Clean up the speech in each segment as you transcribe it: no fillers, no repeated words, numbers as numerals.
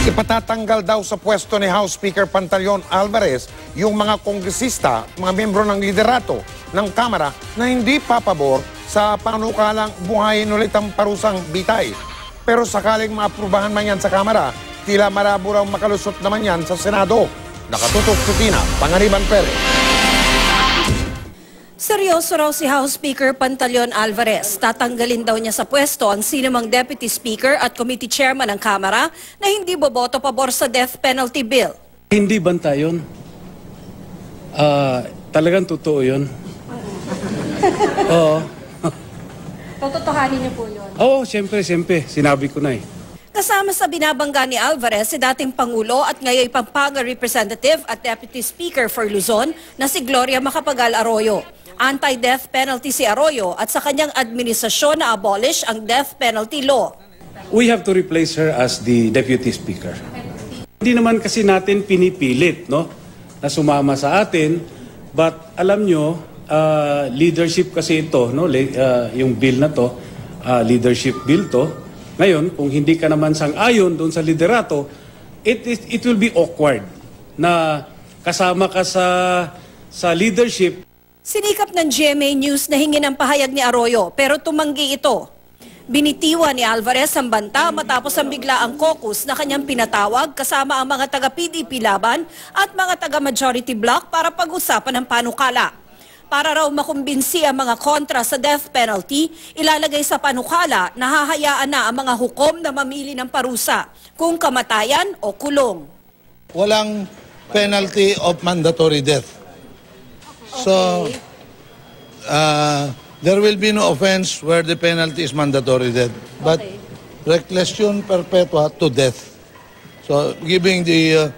Ipatatanggal daw sa pwesto ni House Speaker Pantaleon Alvarez yung mga kongresista, mga miyembro ng liderato ng Kamara na hindi papabor sa panukalang buhayin ulit ang parusang bitay. Pero sakaling maaprubahan man yan sa Kamara, tila malabo raw makalusot naman yan sa Senado. Nakatutok Tutina, Panganiban Perez. Seryoso raw si House Speaker Pantaleon Alvarez. Tatanggalin daw niya sa pwesto ang sinumang Deputy Speaker at Committee Chairman ng Kamara na hindi boboto pabor sa death penalty bill. Hindi banta yun. Talagang totoo yun. Oo. Tototohanin niyo po yun? Oo, siyempre. Sinabi ko na eh. Kasama sa binabangga ni Alvarez si dating Pangulo at ngayon Pampanga Representative at Deputy Speaker for Luzon na si Gloria Macapagal Arroyo. Anti-death penalty si Arroyo at sa kanyang administrasyon na abolish ang death penalty law. We have to replace her as the Deputy Speaker. Hindi naman kasi natin pinipilit, no, na sumama sa atin. But alam nyo, leadership kasi ito, no, yung bill na to, leadership bill to. Ngayon, kung hindi ka naman sang-ayon doon sa liderato, it will be awkward na kasama ka sa leadership. Sinikap ng GMA News na hingin ang pahayag ni Arroyo pero tumanggi ito. Binitiwan ni Alvarez ang banta matapos ang biglaang caucus na kanyang pinatawag kasama ang mga taga-PDP Laban at mga taga-Majority Bloc para pag-usapan ng panukala. Para raw makumbinsi ang mga kontra sa death penalty, ilalagay sa panukala na hahayaan na ang mga hukom na mamili ng parusa, kung kamatayan o kulong. Walang penalty of mandatory death. So, there will be no offense where the penalty is mandatory death. But reclusion perpetua to death. So, giving the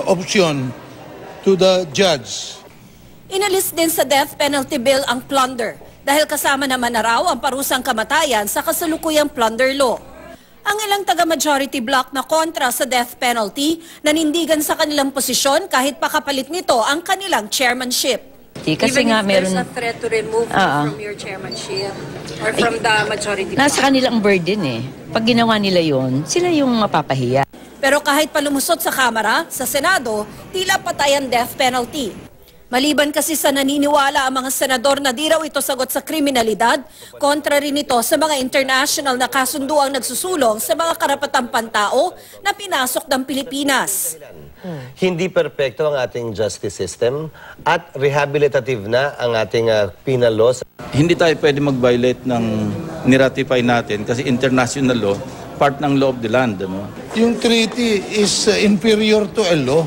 option to the judge. Inalis din sa death penalty bill ang plunder dahil kasama naman na raw ang parusang kamatayan sa kasalukuyang plunder law. Ang ilang taga-majority bloc na kontra sa death penalty nanindigan sa kanilang posisyon kahit pakapalit nito ang kanilang chairmanship. Kasi Even nga if there's meron a threat to remove from your chairmanship or from the majority bloc. Nasa kanilang burden eh. Pag ginawa nila yon, sila yung mapapahiya. Pero kahit palumusot sa Kamara, sa Senado, tila patay ang death penalty. Maliban kasi sa naniniwala ang mga senador na di raw ito sagot sa kriminalidad, kontra rin ito sa mga international na kasunduang nagsusulong sa mga karapatang pantao na pinasok ng Pilipinas. Hindi perpekto ang ating justice system at rehabilitative na ang ating penal laws. Hindi tayo pwede mag-violate ng niratify natin kasi international law, part ng law of the land. Ano? Yung treaty is inferior to a law.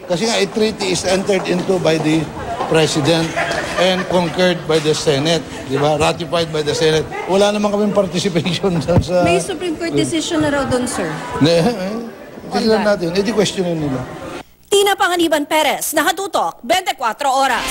Kasi nga, a treaty is entered into by the President and concurred by the Senate, di ba? Ratified by the Senate. Wala naman kaming participation sa... May Supreme Court decision na raw doon, sir. Tignan natin. Questionin nila. Tina Panganiban Perez, Nakatutok, 24 Oras.